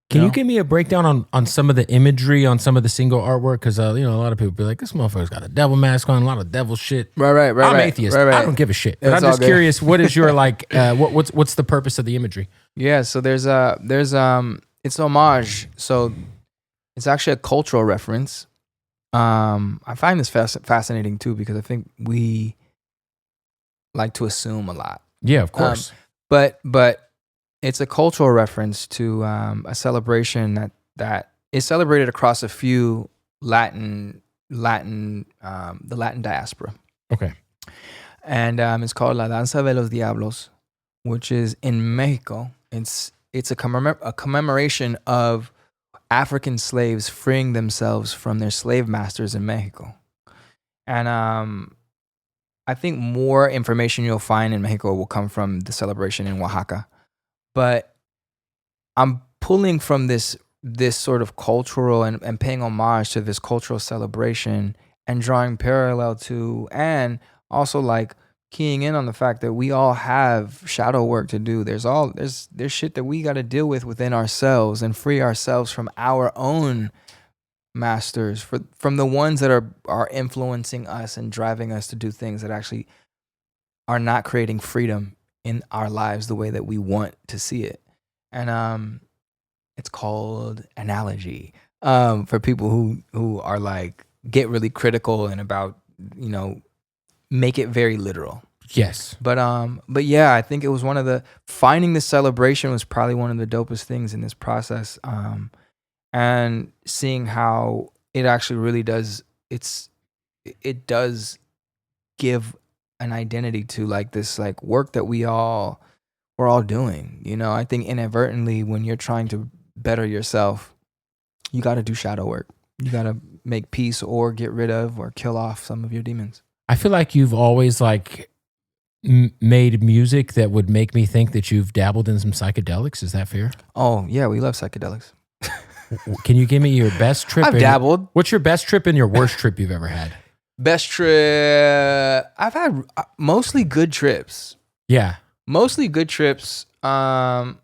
Can you give me a breakdown on some of the imagery on some of the single artwork? Because a lot of people be like, this motherfucker's got a devil mask on, a lot of devil shit. Right. I'm atheist. Right. I don't give a shit. But I'm just curious, what is your what's the purpose of the imagery? Yeah, so there's it's homage. So it's actually a cultural reference. I find this fascinating too because I think we like to assume a lot. Yeah, of course. But it's a cultural reference to a celebration that is celebrated across a few the Latin diaspora. Okay. And it's called La Danza de los Diablos, which is in Mexico. It's a commemoration of African slaves freeing themselves from their slave masters in Mexico. And I think more information you'll find in Mexico will come from the celebration in Oaxaca. But I'm pulling from this sort of cultural and paying homage to this cultural celebration and drawing parallel to, and also like keying in on the fact that we all have shadow work to do. There's shit that we got to deal with within ourselves and free ourselves from our own masters, from the ones that are influencing us and driving us to do things that actually are not creating freedom in our lives the way that we want to see it. And it's called analogy for people who are like get really critical and about make it very literal. Yes. But yeah, I think it was finding the celebration was probably one of the dopest things in this process. And seeing how it actually really does, it does give an identity to like this like work that we're all doing. I think inadvertently when you're trying to better yourself, you got to do shadow work. You got to make peace or get rid of or kill off some of your demons. I feel like you've always like made music that would make me think that you've dabbled in some psychedelics. Is that fair? Oh yeah, we love psychedelics. Can you give me your best trip? I've dabbled. What's your best trip and your worst trip you've ever had? Best trip. I've had mostly good trips. Yeah. Mostly good trips. The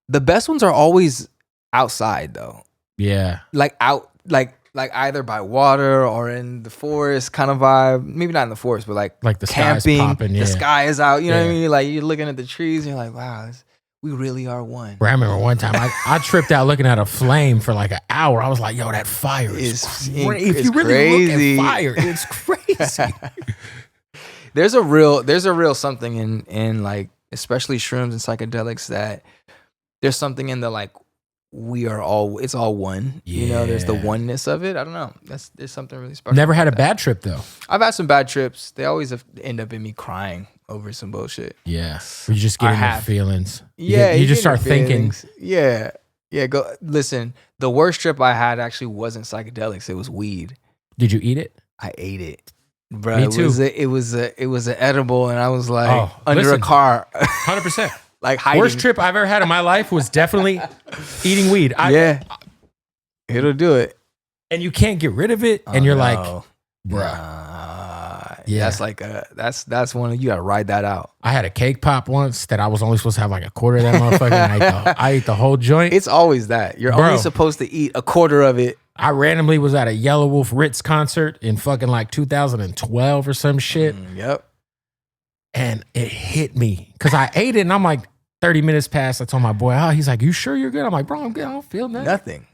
best ones are always outside though. Yeah. Like out, like either by water or in the forest kind of vibe. Maybe not in the forest, but like the camping. Sky's popping, yeah. The sky is out. You know what I mean? Like you're looking at the trees and you're like, wow, we really are one. I remember one time I tripped out looking at a flame for like an hour. I was like, yo, that fire is crazy. If you really crazy. look at fire, it's crazy. There's a real something in like, especially shrooms and psychedelics, that there's something in the like, it's all one. Yeah. There's the oneness of it. I don't know. There's something really special. Never had a bad trip though. I've had some bad trips. They always end up in me crying over some bullshit. Yeah. You just get in your feelings. Yeah. You just start thinking. Yeah. Yeah. Go listen. The worst trip I had actually wasn't psychedelics. It was weed. Did you eat it? I ate it. Bro, Me too. It was an edible, and I was like under a car. 100%. Like hiding. Worst trip I've ever had in my life was definitely eating weed. It'll do it. And you can't get rid of it. And you're like, bruh. Yeah. That's one you gotta ride that out. I had a cake pop once that I was only supposed to have like a quarter of that motherfucker. And I ate the whole joint. It's always that. You're only supposed to eat a quarter of it. I randomly was at a Yellow Wolf Ritz concert in fucking like 2012 or some shit. Yep. And it hit me because I ate it and I'm like 30 minutes past. I told my boy, he's like, you sure you're good? I'm like, bro, I'm good. I don't feel nothing.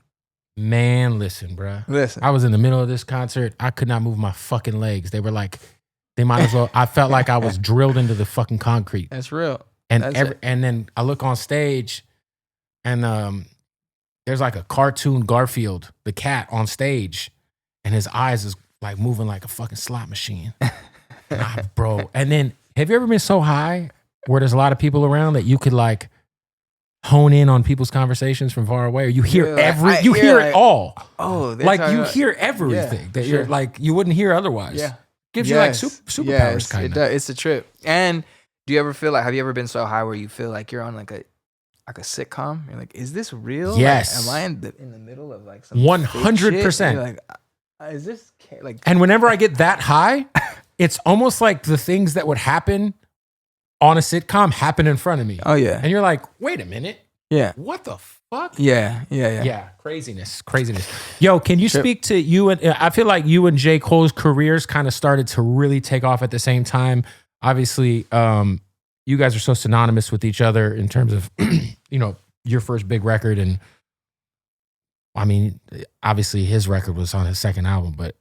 Man, listen, bro. Listen. I was in the middle of this concert. I could not move my fucking legs. They were like, they might as well. I felt like I was drilled into the fucking concrete. That's real. And and then I look on stage and there's like a cartoon Garfield, the cat on stage, and his eyes is like moving like a fucking slot machine. Bro. And then have you ever been so high where there's a lot of people around that you could like hone in on people's conversations from far away, or you hear it all. Oh, like you hear everything that you're like you wouldn't hear otherwise. Yeah, gives you like superpowers kind of. It's a trip. And do you ever feel like? Have you ever been so high where you feel like you're on like a sitcom? You're like, is this real? Yes. Like, am I in the middle of like some 100%? Like, is this like? And whenever I get that high, it's almost like the things that would happen on a sitcom happen in front of me. Oh yeah. And you're like, wait a minute. Yeah. What the fuck? Yeah. Yeah, craziness. Yo, can you speak to you and I feel like you and J. Cole's careers kind of started to really take off at the same time. Obviously, you guys are so synonymous with each other in terms of, your first big record. And I mean, obviously his record was on his second album, but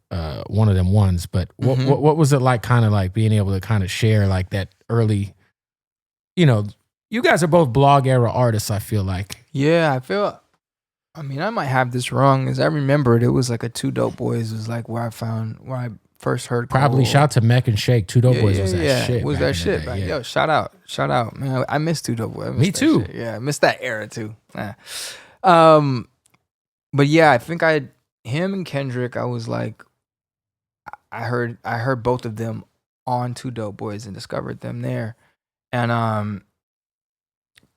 one of them ones. But what was it like kind of like being able to kind of share like that early, you guys are both blog era artists, I feel like. Yeah, I might have this wrong. As I remember it was like a Two Dope Boys was like where I first heard Probably Cole. shout out to Mech and Shake. Two Dope Boys was that shit. Was back that in the shit? day, Back. yeah. Yo, shout out, man. I miss Two Dope Boys. Me too. Shit. Yeah, I missed that era too. But yeah, I think him and Kendrick, I was like, I heard both of them on Two Dope Boys and discovered them there. And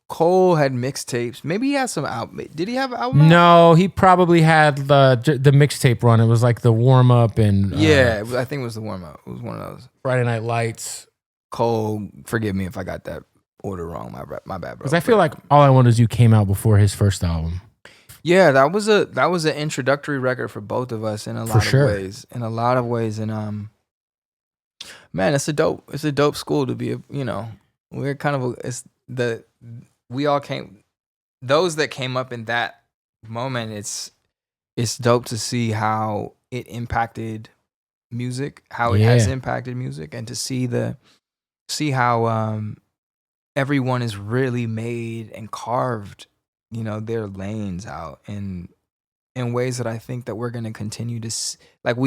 Cole had mixtapes. Maybe he had some album. Did he have an album? No, he probably had the mixtape run. It was like the warm up and I think it was the warm up. It was one of those. Friday Night Lights. Cole, forgive me if I got that order wrong. My bad, bro. Because I feel like All I Want Is You came out before his first album. Yeah, that was an introductory record for both of us in a lot of ways. In a lot of ways, and man, it's a dope school to be. We're kind of we all came. Those that came up in that moment, it's dope to see how it impacted music, how it has impacted music, and to see how everyone is really made and carved, their lanes out in ways that I think that we're gonna continue to like.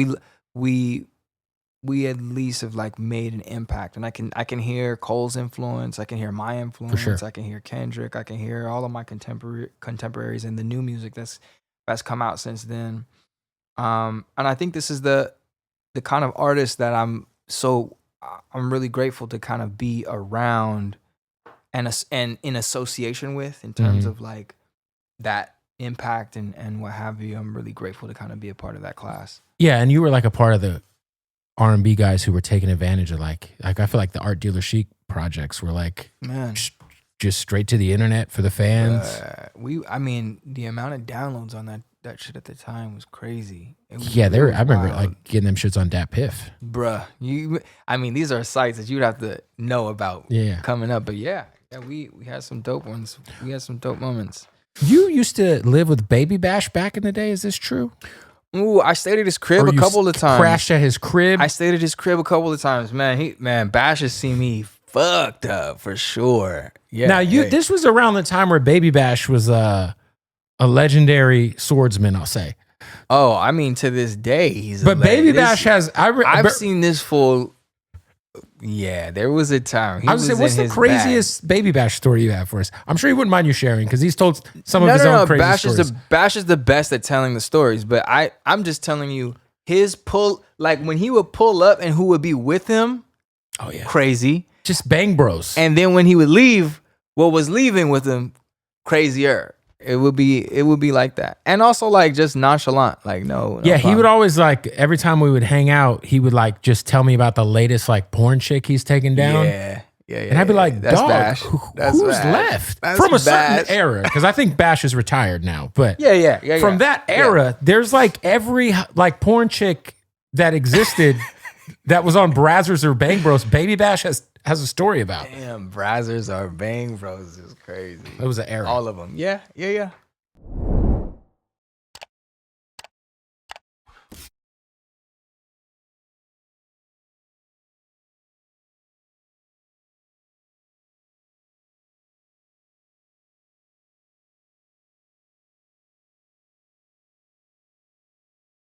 We at least have like made an impact, and I can hear Cole's influence, I can hear my influence, sure. I can hear Kendrick, I can hear all of my contemporaries and the new music that's come out since then. And I think this is the kind of artist that I'm really grateful to kind of be around and in association with in terms of like that impact and what have you. I'm really grateful to kind of be a part of that class. Yeah, and you were like a part of the R&B guys who were taking advantage of like I feel like the Art Dealer Chic projects were like just straight to the internet for the fans. The amount of downloads on that shit at the time was crazy. I remember like getting them shits on Dat Piff. Bruh, these are sites that you'd have to know about coming up. But yeah, we had some dope ones. We had some dope moments. You used to live with Baby Bash back in the day. Is this true? Ooh, I stayed at his crib a couple of times. Crashed at his crib? I stayed at his crib a couple of times. Man, Bash has seen me fucked up for sure. Yeah. Now this was around the time where Baby Bash was a legendary swordsman, I'll say. Oh, to this day he's. But Baby Bash has. I've seen this fool. Yeah, there was a time. I was saying, what's the craziest Baby Bash story you have for us? I'm sure he wouldn't mind you sharing because he's told some of his own crazy stories. Bash is the best at telling the stories, but I'm just telling you his pull, like when he would pull up and who would be with him. Oh yeah, crazy. Just bang bros. And then when he would leave, what was leaving with him, crazier. It would be like that. And also like just nonchalant. Like no yeah, problem. He would always like every time we would hang out, he would like just tell me about the latest like porn chick he's taken down. Yeah. And I'd be like, that's dog, Bash. Who's left? That's from a Bash. certain era. Because I think Bash is retired now. But yeah. From that era, there's like every like porn chick that existed that was on Brazzers or Bang Bros, Baby Bash has a story about. Damn, Brazzers or Bang Bros is crazy. It was an era. All of them. Yeah.